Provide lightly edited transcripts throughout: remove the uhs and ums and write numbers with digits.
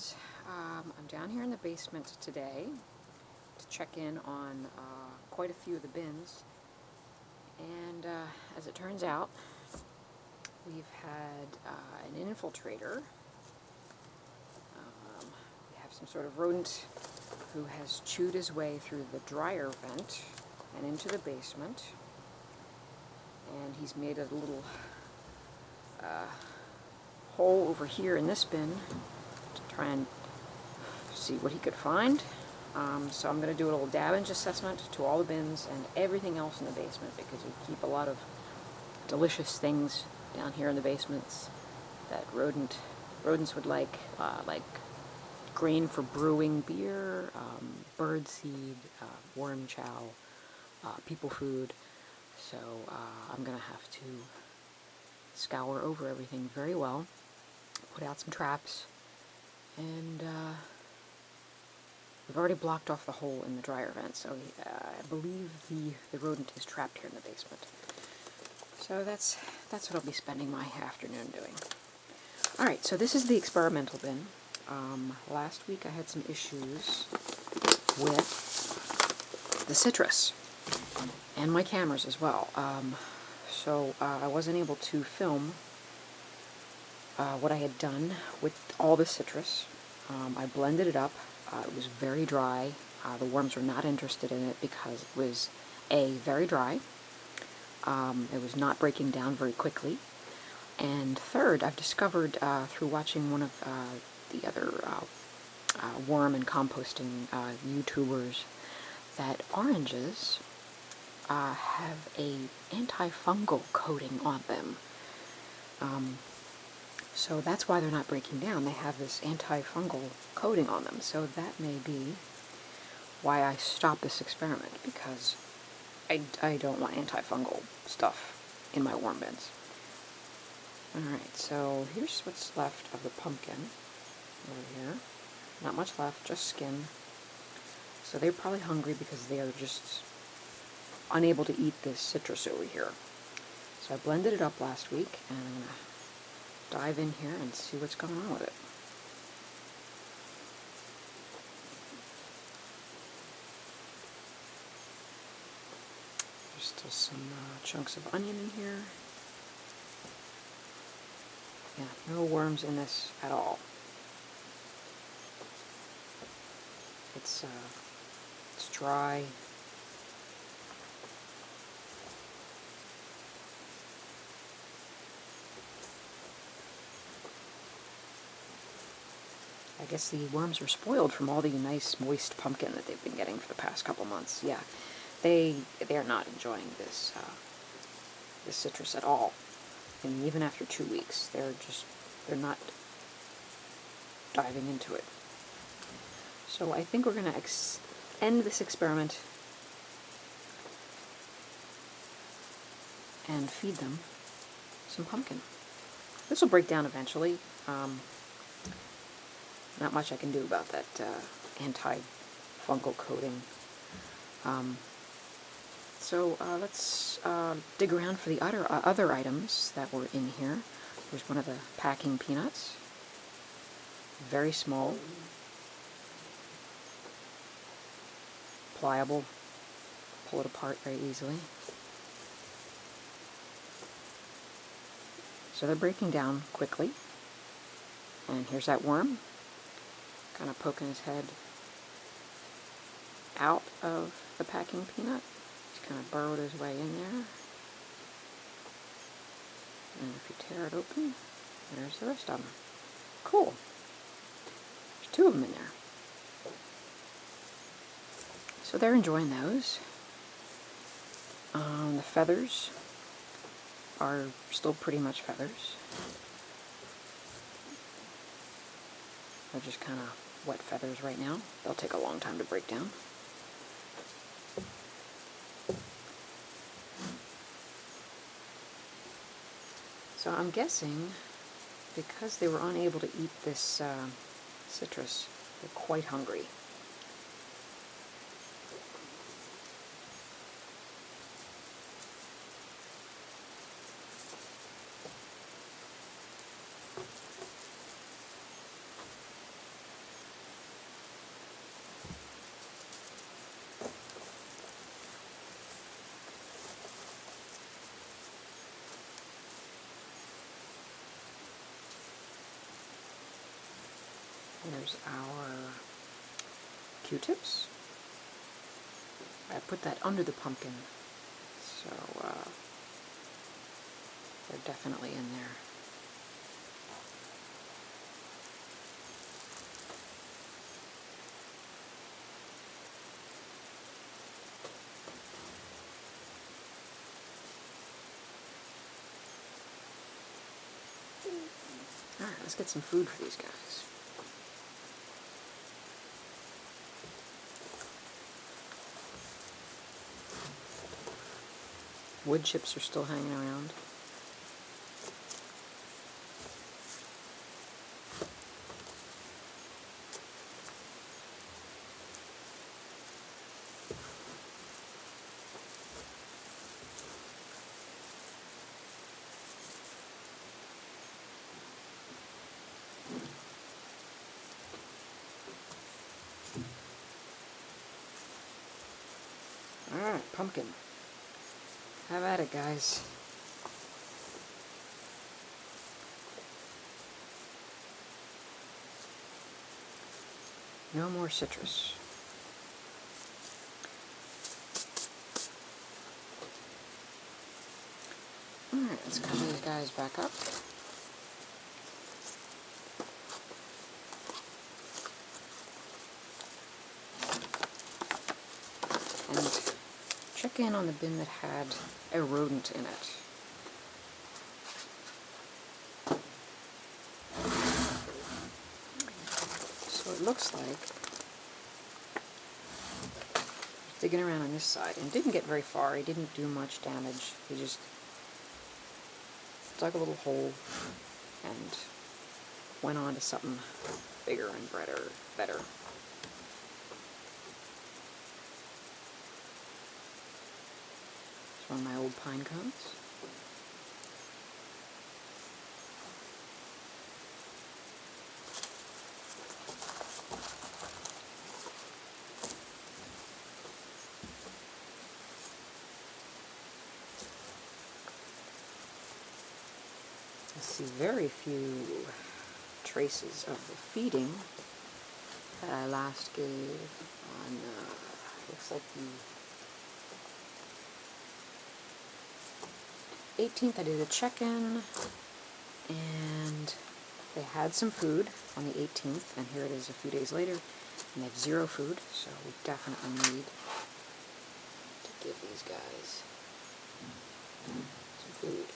friends. I'm down here in the basement today to check in on quite a few of the bins, and as it turns out, we've had an infiltrator. We have some sort of rodent who has chewed his way through the dryer vent and into the basement, and he's made a little hole over here in this bin to try and see what he could find. So I'm going to do a little damage assessment to all the bins and everything else in the basement, because we keep a lot of delicious things down here in the basements that rodents would like grain for brewing beer, birdseed, worm chow, people food. So I'm going to have to scour over everything very well, put out some traps, and we've already blocked off the hole in the dryer vent, so I believe the rodent is trapped here in the basement. So that's what I'll be spending my afternoon doing. Alright, so this is the experimental bin. Last week I had some issues with the citrus, and my cameras as well. So I wasn't able to film what I had done with all the citrus. I blended it up. It was very dry. The worms were not interested in it because it was very dry. It was not breaking down very quickly. And third, I've discovered through watching one of the other worm and composting YouTubers that oranges have a antifungal coating on them. So that's why they're not breaking down. They have this antifungal coating on them. So that may be why I stopped this experiment, because I don't want antifungal stuff in my worm bins. Alright, so here's what's left of the pumpkin over here. Not much left, just skin. So they're probably hungry because they are just unable to eat this citrus over here. So I blended it up last week, and I'm going to dive in here and see what's going on with it. There's still some chunks of onion in here. Yeah, no worms in this at all. It's dry. I guess the worms are spoiled from all the nice moist pumpkin that they've been getting for the past couple months. Yeah, they're not enjoying this this citrus at all. And even after 2 weeks, they're not diving into it. So I think we're going to end this experiment and feed them some pumpkin. This will break down eventually. Not much I can do about that anti-fungal coating. So let's dig around for the other items that were in here. There's one of the packing peanuts. Very small. Pliable. Pull it apart very easily. So they're breaking down quickly. And here's that worm, kind of poking his head out of the packing peanut. He's kind of burrowed his way in there. And if you tear it open, there's the rest of them. Cool. There's 2 of them in there. So they're enjoying those. The feathers are still pretty much feathers. They're just kind of wet feathers right now. They'll take a long time to break down. So I'm guessing, because they were unable to eat this citrus, they're quite hungry. Here's our Q-tips. I put that under the pumpkin, so they're definitely in there. Alright, let's get some food for these guys. Wood chips are still hanging around. Alright, pumpkin. Have at it, guys. No more citrus. Alright, let's cover these guys back up. And check in on the bin that had a rodent in it. So it looks like, digging around on this side, and didn't get very far. He didn't do much damage. He just dug a little hole and went on to something bigger and better. It's one of my old pine cones. I see very few traces of the feeding that I last gave on, looks like the 18th. I did a check-in, and they had some food on the 18th, and here it is a few days later, and they have zero food, so we definitely need to give these guys some food.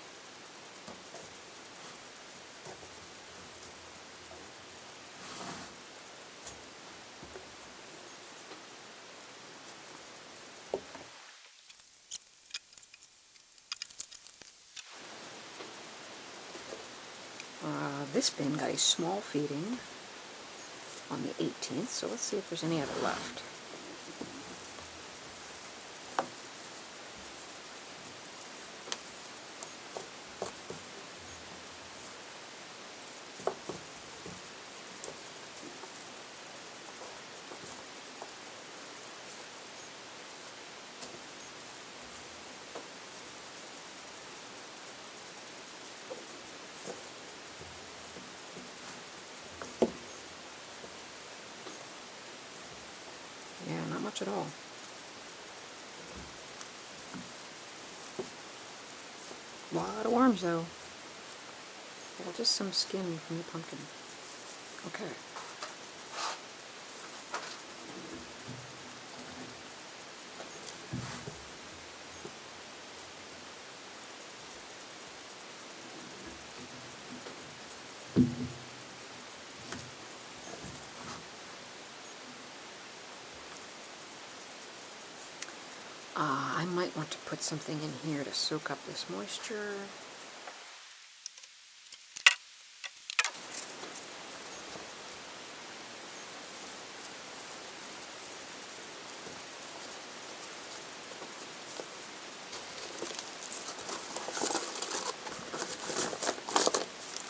This bin got a small feeding on the 18th, so let's see if there's any other left. Yeah, not much at all. A lot of worms, though. Yeah, just some skin from the pumpkin. Okay. I might want to put something in here to soak up this moisture.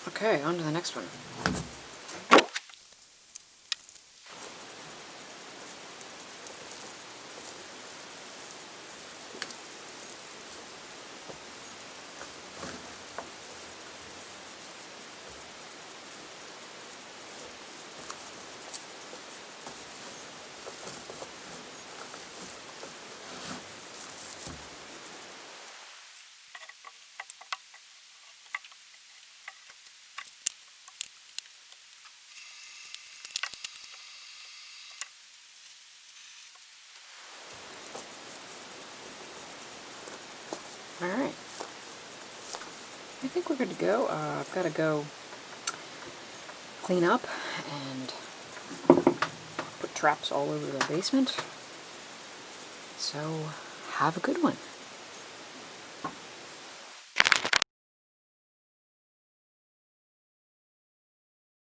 Okay, on to the next one. think we're good to go. I've got to go clean up and put traps all over the basement. So, have a good one.